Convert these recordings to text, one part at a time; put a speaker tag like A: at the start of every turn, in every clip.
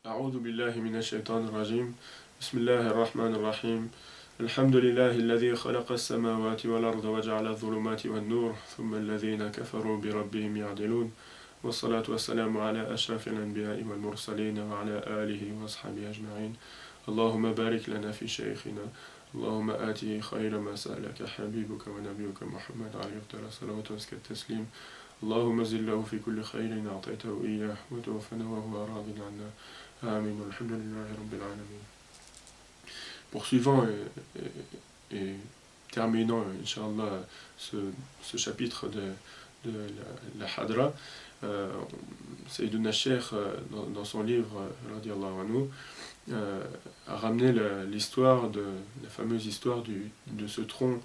A: أعوذ بالله من الشيطان الرجيم بسم الله الرحمن الرحيم الحمد لله الذي خلق السماوات والأرض وجعل الظلمات والنور ثم الذين كفروا بربهم يعدلون والصلاة والسلام على أشرف الأنبياء والمرسلين وعلى آله وأصحابه أجمعين اللهم بارك لنا في شيخنا اللهم آته خير ما سألك حبيبك ونبيك محمد عليه أفضل الصلاة وأزكى التسليم اللهم زله في كل خير أعطيته إياه وتوفنا وهو راض عنا آمين والحمد لله رب العالمين. Poursuivant et terminant, Inch'Allah, ce chapitre de la Hadra, Sayyiduna Sheikh, dans son livre, radiallahu anhu, a ramené l'histoire la fameuse histoire de ce tronc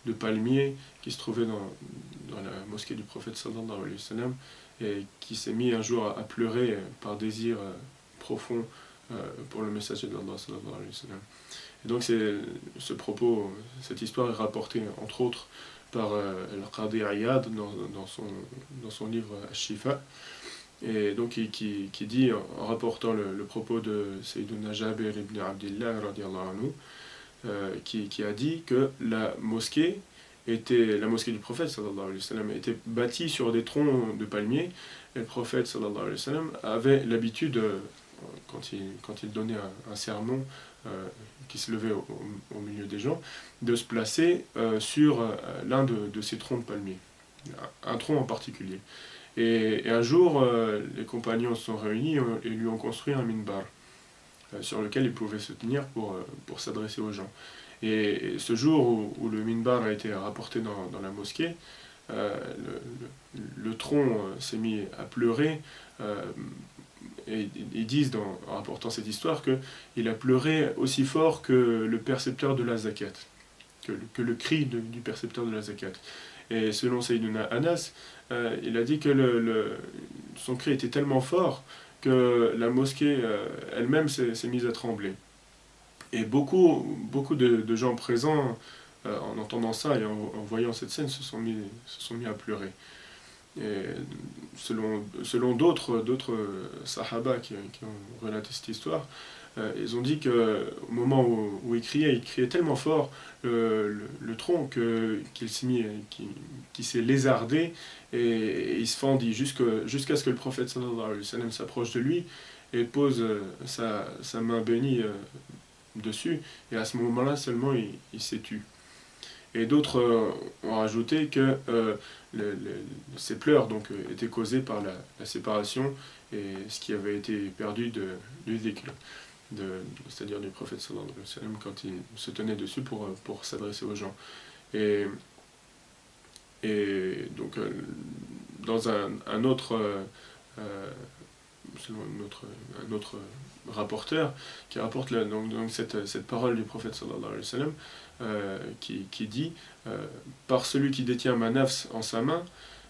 A: de palmier qui se trouvait dans la mosquée du prophète sallallahu alayhi wa sallam et qui s'est mis un jour à pleurer par désir profond pour le messager d'Allah sallallahu alayhi wa sallam. Et donc cette histoire est rapportée entre autres par Al-Qadi Iyad dans son livre Ash-Shifa, et donc qui dit, en rapportant le propos de Sayyiduna Jabir ibn Abdillah radiallahu anhu, qui a dit que la mosquée du prophète sallallahu alayhi wa sallam était bâtie sur des troncs de palmiers, et le prophète sallallahu alayhi wa sallam avait l'habitude, quand il donnait un sermon qui se levait au milieu des gens, de se placer sur l'un de ces troncs de palmiers, un tronc en particulier. Et un jour, les compagnons se sont réunis et lui ont construit un minbar sur lequel il pouvait se tenir pour s'adresser aux gens. Et ce jour où le minbar a été rapporté dans la mosquée, le tronc s'est mis à pleurer, et ils disent, en rapportant cette histoire, qu'il a pleuré aussi fort que le percepteur de la zakat, que le cri du percepteur de la zakat. Et selon Sayyiduna Anas, il a dit que son cri était tellement fort que la mosquée elle-même s'est mise à trembler. Et beaucoup de gens présents, en entendant ça et en voyant cette scène, se sont mis à pleurer. Et selon d'autres sahaba qui ont relaté cette histoire, ils ont dit qu'au moment où il criait tellement fort le tronc qu'il s'est lézardé et il se fendit jusqu'à ce que le prophète sallallahu alayhi wa sallam s'approche de lui et pose sa main bénie dessus, et à ce moment-là seulement il s'est tu. Et d'autres ont rajouté que ces pleurs étaient causés par la séparation et ce qui avait été perdu du dhikr, c'est-à-dire du prophète sallallahu alayhi wa sallam, quand il se tenait dessus pour s'adresser aux gens. Et donc dans un autre rapporteur qui rapporte cette parole du prophète sallallahu alayhi wa sallam, qui dit par celui qui détient ma nafs en sa main,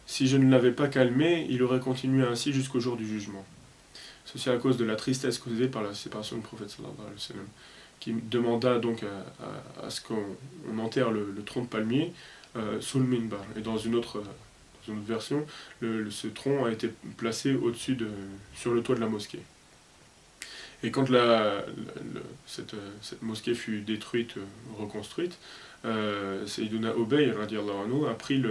A: si je ne l'avais pas calmé, il aurait continué ainsi jusqu'au jour du jugement. Ceci à cause de la tristesse causée par la séparation du prophète sallallahu alayhi wa sallam, qui demanda donc à ce qu'on enterre le tronc de palmier sous le minbar. Et dans une autre version, ce tronc a été placé sur le toit de la mosquée. Et quand cette mosquée fut détruite, reconstruite, Sayyiduna Ubay radiallahu anhu a pris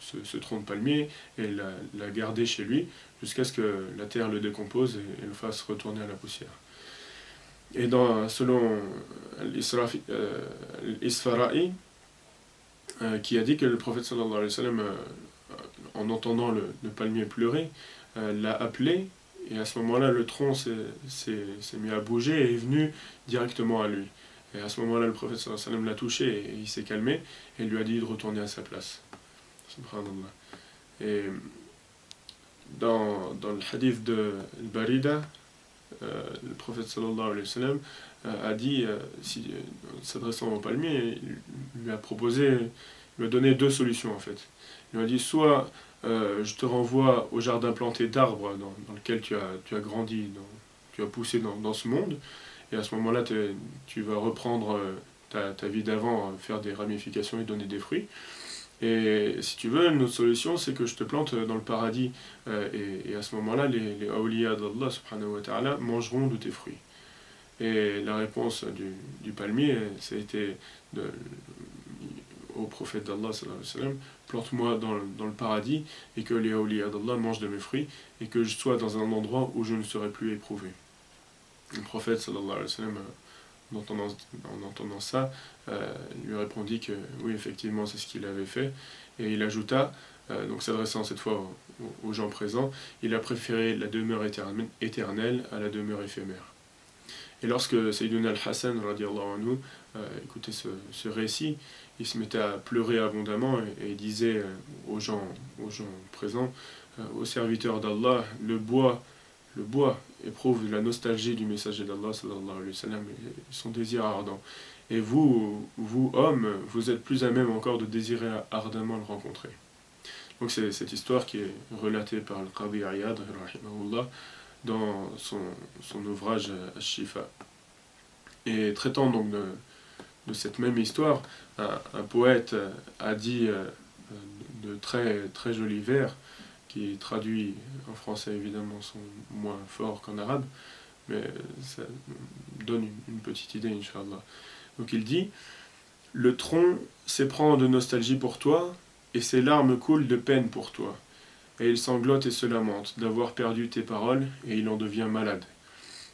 A: ce tronc de palmier et l'a gardé chez lui jusqu'à ce que la terre le décompose et le fasse retourner à la poussière. Et selon l'Isfara'i, qui a dit que le prophète sallallahu alayhi wa sallam, en entendant le palmier pleurer, l'a appelé, et à ce moment-là le tronc s'est mis à bouger et est venu directement à lui. Et à ce moment-là le prophète sallallahu alayhi wa sallam l'a touché et il s'est calmé et lui a dit de retourner à sa place. Subhanallah. Et dans le hadith de Al-Barida, le prophète sallallahu alayhi wa sallam a dit, s'adressant au palmier, il lui a donné deux solutions en fait. Il lui a dit, soit je te renvoie au jardin planté d'arbres dans lequel tu as grandi, tu as poussé dans ce monde, et à ce moment-là tu vas reprendre ta vie d'avant, faire des ramifications et donner des fruits. Et si tu veux, notre solution, c'est que je te plante dans le paradis. Et à ce moment-là, les awliya d'Allah subhanahu wa ta'ala mangeront de tes fruits. Et la réponse du palmier, ça a été de, au prophète d'Allah sallallahu alayhi wa sallam, plante-moi dans le paradis et que les awliya d'Allah mangent de mes fruits et que je sois dans un endroit où je ne serai plus éprouvé. Le prophète sallallahu alayhi wa sallam, en entendant ça, lui répondit que oui, effectivement, c'est ce qu'il avait fait. Et il ajouta, donc s'adressant cette fois aux gens présents, il a préféré la demeure éternelle à la demeure éphémère. Et lorsque Sayyiduna al-Hassan anhu, écoutait ce récit, il se mettait à pleurer abondamment et il disait aux gens présents, aux serviteurs d'Allah, le bois éprouve la nostalgie du messager d'Allah sallallahu alayhi wa sallam, et son désir ardent. Et vous, hommes, vous êtes plus à même encore de désirer ardemment le rencontrer. Donc c'est cette histoire qui est relatée par le Qadi Iyad rahimahullah dans son ouvrage Ash-Shifa. Et traitant donc de cette même histoire, un poète a dit de très jolis vers qui traduits en français évidemment sont moins forts qu'en arabe, mais ça donne une petite idée, Inch'Allah. Donc il dit, le tronc s'éprend de nostalgie pour toi, et ses larmes coulent de peine pour toi. Et il sanglote et se lamente d'avoir perdu tes paroles, et il en devient malade.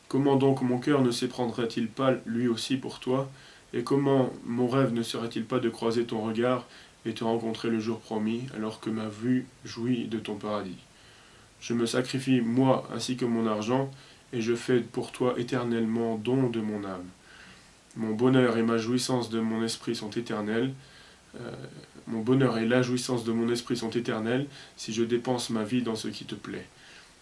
A: Comment donc mon cœur ne s'éprendrait-il pas lui aussi pour toi, et comment mon rêve ne serait-il pas de croiser ton regard et te rencontrer le jour promis, alors que ma vue jouit de ton paradis. Je me sacrifie, moi, ainsi que mon argent, et je fais pour toi éternellement don de mon âme. Mon bonheur et ma jouissance de mon esprit sont éternels. Mon bonheur et la jouissance de mon esprit sont éternels si je dépense ma vie dans ce qui te plaît.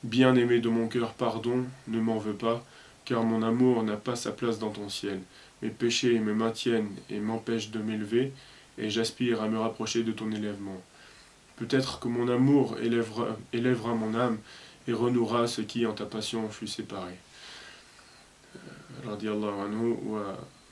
A: Bien-aimé de mon cœur, pardon, ne m'en veux pas, car mon amour n'a pas sa place dans ton ciel. Mes péchés me maintiennent et m'empêchent de m'élever, et j'aspire à me rapprocher de ton élèvement. Peut-être que mon amour élèvera mon âme et renouera ce qui, en ta passion, fut séparé. Radiallahu anhu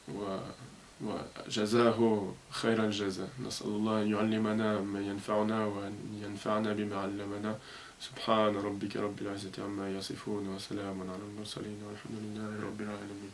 A: wa jazahu khayran jaza. Nas'alullah an yu'allimana ma yanfa'una wa an yanfa'na bima 'allamana. Subhana rabbika rabbil 'izzati amma yasifun wa salamun 'alal mursalin walhamdulillahi rabbil 'alamin.